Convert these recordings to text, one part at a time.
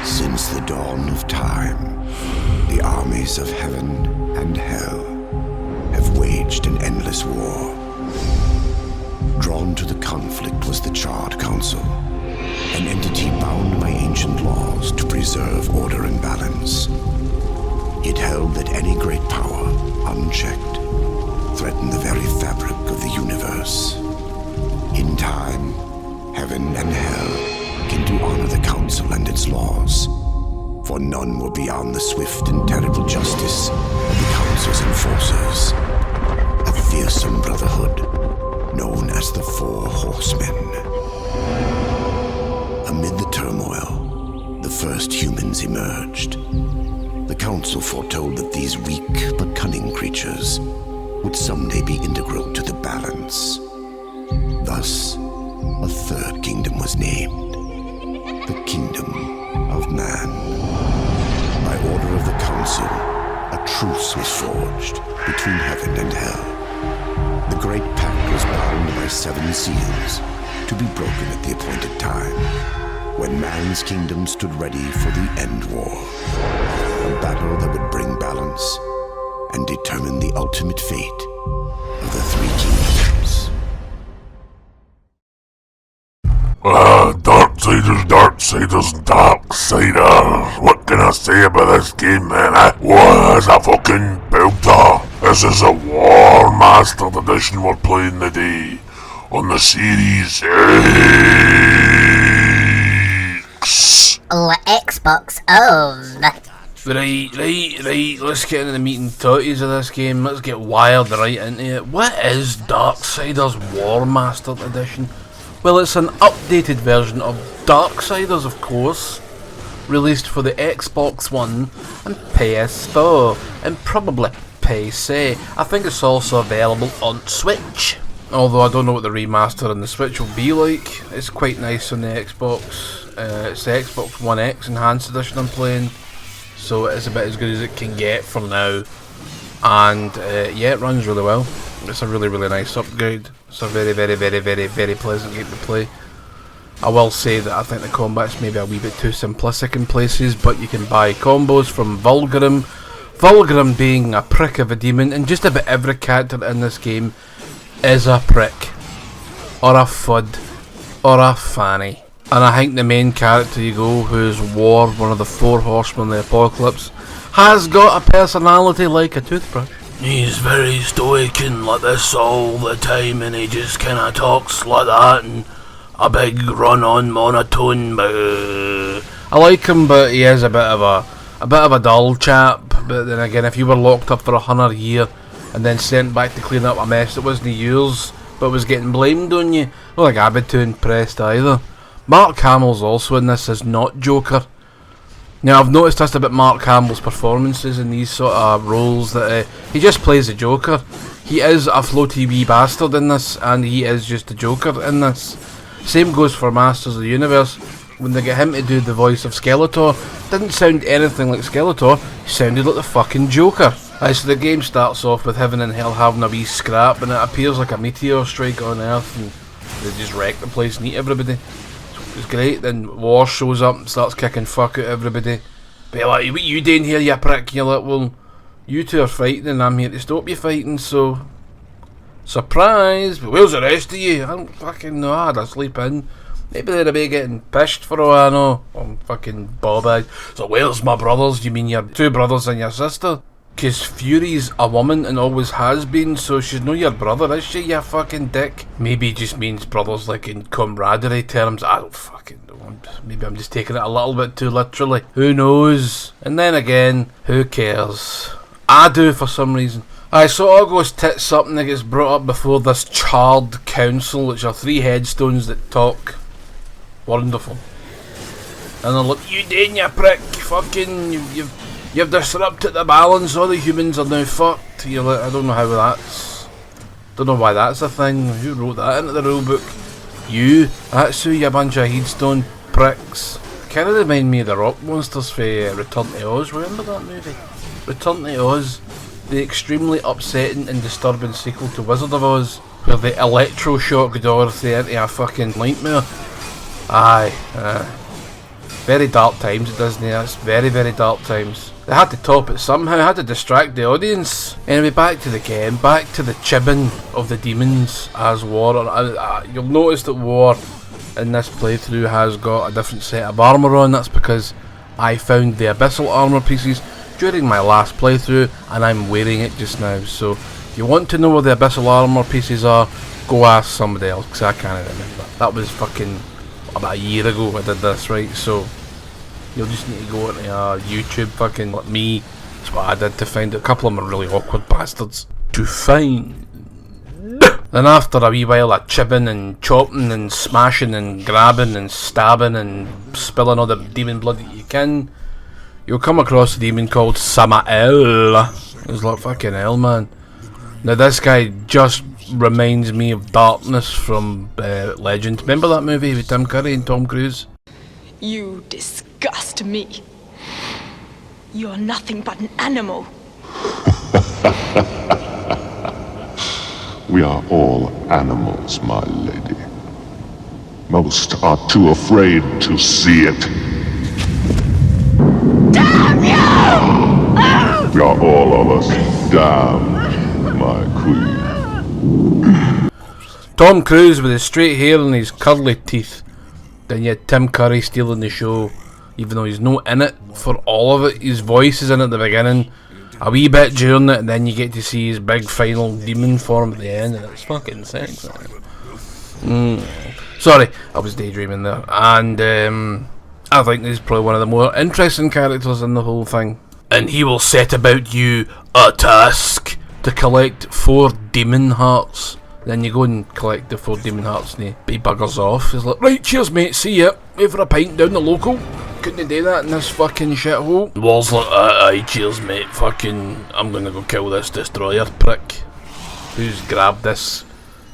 Since the dawn of time, the armies of heaven and hell have waged an endless war. Drawn to the conflict was the Charred Council, an entity bound by ancient laws to preserve order and balance. It held that any great power, unchecked, threatened the very fabric of the universe. In time, heaven and hell came to honor the Council and its laws, for none were beyond the swift and terrible justice of the Council's enforcers, a fearsome brotherhood known as the Four Horsemen. Amid the turmoil, the first humans emerged. The Council foretold that these weak but cunning creatures would someday be integral to the balance. Thus, a third kingdom was named, the Kingdom of Man. By order of the Council, a truce was forged between heaven and hell. The Great Pact was bound by 7 seals to be broken at the appointed time, when man's kingdom stood ready for the End War, a battle that would bring balance and determine the ultimate fate of the 3 kingdoms. Darksiders. What can I say about this game, man? What is a fucking belter? This is a War Mastered Edition we're playing today on the Series X. Xbox of. Right, let's get into the meat and totties of this game. Let's get wired right into it. What is Darksiders War Mastered Edition? Well, it's an updated version of Darksiders, of course, released for the Xbox One and PS4, and probably PC. I think it's also available on Switch, although I don't know what the remaster on the Switch will be like. It's quite nice on the Xbox. It's the Xbox One X Enhanced Edition I'm playing, so it's about as good as it can get for now. And yeah, it runs really well. It's a really nice upgrade. It's a very pleasant game to play. I will say that I think the combat's maybe a wee bit too simplistic in places, but you can buy combos from Vulgarim. Vulgarim being a prick of a demon, and just about every character in this game is a prick, or a fud, or a fanny. And I think the main character you go, who's War, one of the 4 horsemen of the apocalypse, has got a personality like a toothbrush. He's very stoic and like this all the time, and he just kinda talks like that, and a big run-on monotone. I like him, but he is a bit of a dull chap. But then again, if you were locked up for 100 years and then sent back to clean up a mess that wasn't yours, but was getting blamed on you, well, like, I'd be too impressed either. Mark Hamill's also in this as not Joker. Now, I've noticed this about Mark Hamill's performances in these sort of roles, that he just plays the Joker. He is a floaty wee bastard in this, and he is just the Joker in this. Same goes for Masters of the Universe. When they get him to do the voice of Skeletor, didn't sound anything like Skeletor, he sounded like the fucking Joker. So the game starts off with heaven and hell having a wee scrap, and it appears like a meteor strike on Earth, and they just wreck the place and eat everybody. It's great. Then War shows up and starts kicking fuck at everybody. But like, what you doing here, you prick? You're like, well, you two are fighting and I'm here to stop you fighting, so surprise. But where's the rest of you? I don't fucking know. I had to sleep in. Maybe they're a bit getting pissed for all I know. I'm fucking bob-eyed. So where's my brothers? You mean your 2 brothers and your sister? Cause Fury's a woman and always has been, so she's no your brother, is she, you fucking dick? Maybe it just means brothers like in camaraderie terms. I don't fucking know. Maybe I'm just taking it a little bit too literally. Who knows? And then again, who cares? I do for some reason. So Argo's tits something that gets brought up before this Charred Council, which are 3 headstones that talk. Wonderful. And they're like, you did, you prick, fucking, you've disrupted the balance, all the humans are now fucked. You're like, I don't know how that's, don't know why that's a thing. Who wrote that into the rulebook? You? That's who, you bunch of headstone pricks. Kind of remind me of the rock monsters for Return to Oz. Remember that movie? Return to Oz, the extremely upsetting and disturbing sequel to Wizard of Oz, where they electroshock Dorothy into a fucking nightmare. Aye. Very dark times at Disney, that's very, very dark times. They had to top it somehow, had to distract the audience. Anyway, back to the game, back to the chibbing of the demons as War. You'll notice that War in this playthrough has got a different set of armour on. That's because I found the abyssal armour pieces during my last playthrough and I'm wearing it just now. So if you want to know where the abyssal armour pieces are, go ask somebody else, because I can't remember. That was fucking about a year ago I did this, right? So you'll just need to go into YouTube fucking like me. That's what I did to find it. A couple of them are really awkward bastards to find. Then after a wee while of chibbing and chopping and smashing and grabbing and stabbing and spilling all the demon blood that you can, you'll come across a demon called Samael. It's like fucking hell, man. Now this guy just reminds me of Darkness from Legend. Remember that movie with Tim Curry and Tom Cruise? You disgust me. You're nothing but an animal. We are all animals, my lady. Most are too afraid to see it. Damn you! We are all of us damned, my queen. Tom Cruise with his straight hair and his curly teeth. Then you had Tim Curry stealing the show, even though he's not in it for all of it. His voice is in at the beginning, a wee bit during it, and then you get to see his big final demon form at the end, and it's fucking sick. Sorry, I was daydreaming there. And I think he's probably one of the more interesting characters in the whole thing. And he will set about you a task to collect 4 demon hearts. Then you go and collect the 4 demon hearts and he buggers off. He's like, right, cheers mate, see ya. Wait for a pint down the local. Couldn't do that in this fucking shithole. Wall's like, aye, cheers mate, fucking, I'm gonna go kill this destroyer prick who's grabbed this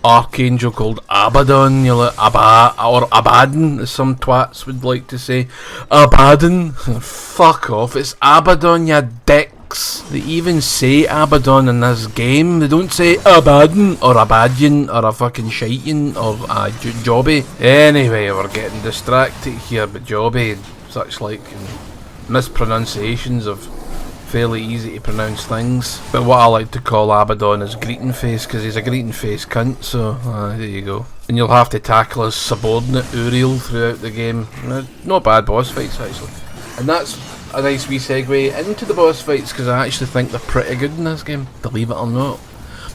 archangel called Abaddon. You're like, or Abaddon, as some twats would like to say. Abaddon? Fuck off, it's Abaddon, you dicks. They even say Abaddon in this game. They don't say Abaddon or Abadian or a fucking shiting or a Jobby. Anyway, we're getting distracted here, but Jobby, such like mispronunciations of fairly easy to pronounce things. But what I like to call Abaddon is greeting face, because he's a greeting face cunt, so there you go. And you'll have to tackle his subordinate Uriel throughout the game. Not bad boss fights actually. And that's a nice wee segue into the boss fights, because I actually think they're pretty good in this game, believe it or not.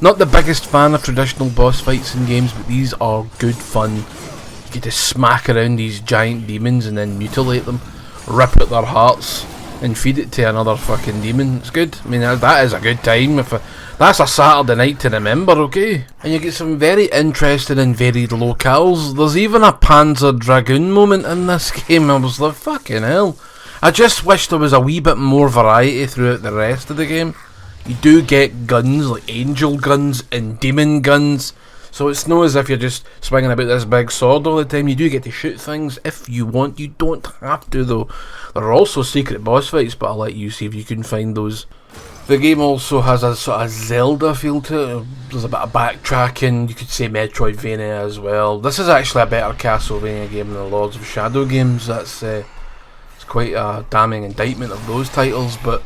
Not the biggest fan of traditional boss fights in games, but these are good fun. You get to smack around these giant demons and then mutilate them, rip at their hearts and feed it to another fucking demon. It's good. I mean, that is a good time. That's a Saturday night to remember, okay? And you get some very interesting and varied locales. There's even a Panzer Dragoon moment in this game. I was like, fucking hell. I just wish there was a wee bit more variety throughout the rest of the game. You do get guns, like angel guns and demon guns. So it's not as if you're just swinging about this big sword all the time. You do get to shoot things if you want. You don't have to though. There are also secret boss fights, but I'll let you see if you can find those. The game also has a sort of Zelda feel to it. There's a bit of backtracking. You could say Metroidvania as well. This is actually a better Castlevania game than the Lords of Shadow games. That's it's quite a damning indictment of those titles, but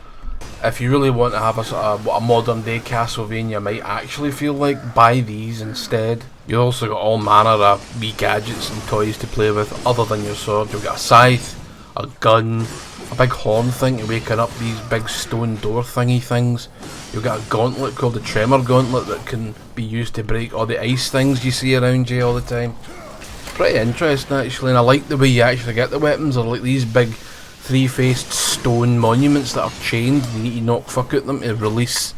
if you really want to have a sort of what a modern day Castlevania might actually feel like, buy these instead. You also got all manner of wee gadgets and toys to play with other than your sword. You've got a scythe, a gun, a big horn thing to waken up these big stone door thingy things. You've got a gauntlet called the Tremor Gauntlet that can be used to break all the ice things you see around you all the time. Pretty interesting actually, and I like the way you actually get the weapons. They're like these big 3-faced stone monuments that are chained. You need to knock fuck at them to release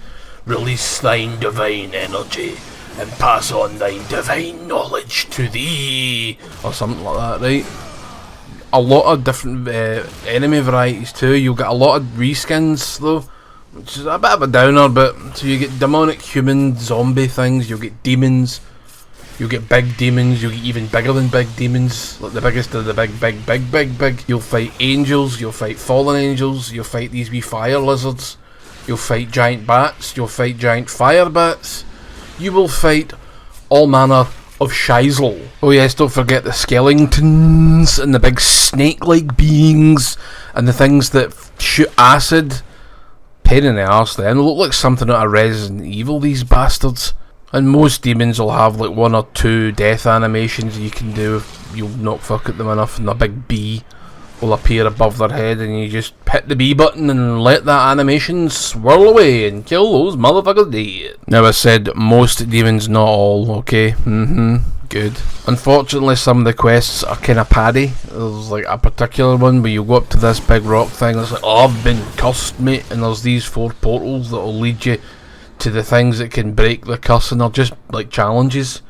thine divine energy and pass on thine divine knowledge to thee, or something like that, right? A lot of different enemy varieties too. You'll get a lot of reskins though, which is a bit of a downer, but so you get demonic human zombie things, you'll get demons, you'll get big demons, you'll get even bigger than big demons, like the biggest of the big. You'll fight angels, you'll fight fallen angels, you'll fight these wee fire lizards, you'll fight giant bats, you'll fight giant fire bats, you will fight all manner of Shizel. Oh yes, don't forget the skeletons and the big snake-like beings and the things that shoot acid. Pain in the arse then. They look like something out of Resident Evil, these bastards. And most demons will have like 1 or 2 death animations you can do if you'll not fuck at them enough, and a big bee will appear above their head and you just hit the B button and let that animation swirl away and kill those motherfuckers dead. Now I said most demons, not all, okay? Good. Unfortunately some of the quests are kinda paddy. There's like a particular one where you go up to this big rock thing, it's like, oh, I've been cursed, mate, and there's these 4 portals that will lead you to the things that can break the curse, and they're just like challenges.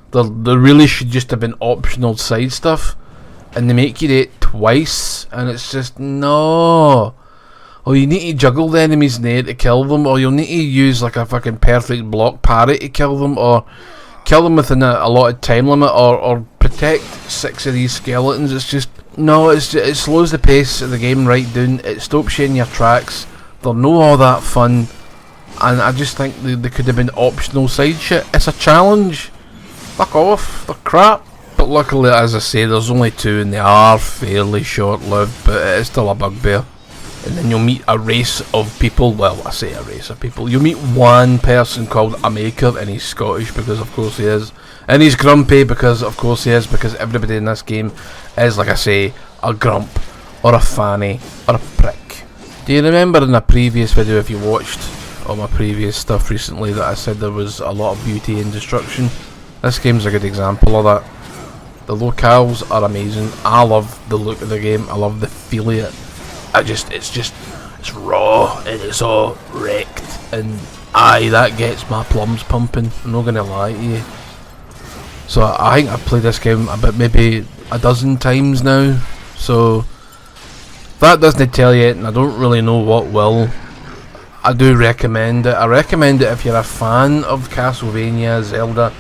They really should just have been optional side stuff, and they make you do it twice, and it's just, no. Or you need to juggle the enemies in the air to kill them, or you'll need to use like a fucking perfect block parry to kill them, or kill them within a allotted time limit, or protect 6 of these skeletons. It's just, no, it slows the pace of the game right down. It stops you in your tracks. They're no all that fun, and I just think they could have been optional side shit. It's a challenge. Fuck off. They're crap. But luckily, as I say, there's only 2 and they are fairly short-lived, but it is still a bugbear. And then you'll meet a race of people, well, I say a race of people, you'll meet one person called a maker, and he's Scottish because of course he is, and he's grumpy because of course he is, because everybody in this game is, like I say, a grump, or a fanny, or a prick. Do you remember in a previous video, if you watched all my previous stuff recently, that I said there was a lot of beauty in destruction? This game's a good example of that. The locales are amazing. I love the look of the game, I love the feel of it. It's raw and it's all wrecked, and aye, that gets my plums pumping, I'm not gonna lie to you. So I think I've played this game about maybe a dozen times now, so that doesn't tell you it, and I don't really know what will. I do recommend it. I recommend it if you're a fan of Castlevania, Zelda,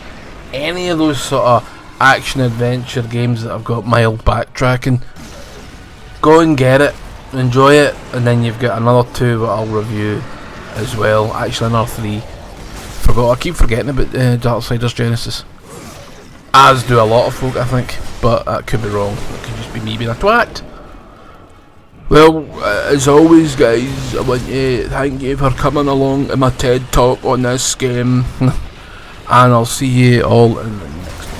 any of those sort of action adventure games that have got mild backtracking. Go and get it, enjoy it, and then you've got another 2 that I'll review as well. Actually another 3. I keep forgetting about Darksiders Genesis, as do a lot of folk, I think, but that could be wrong. It could just be me being a twat. Well, as always guys, I want to thank you for coming along to my TED talk on this game, and I'll see you all in the next one.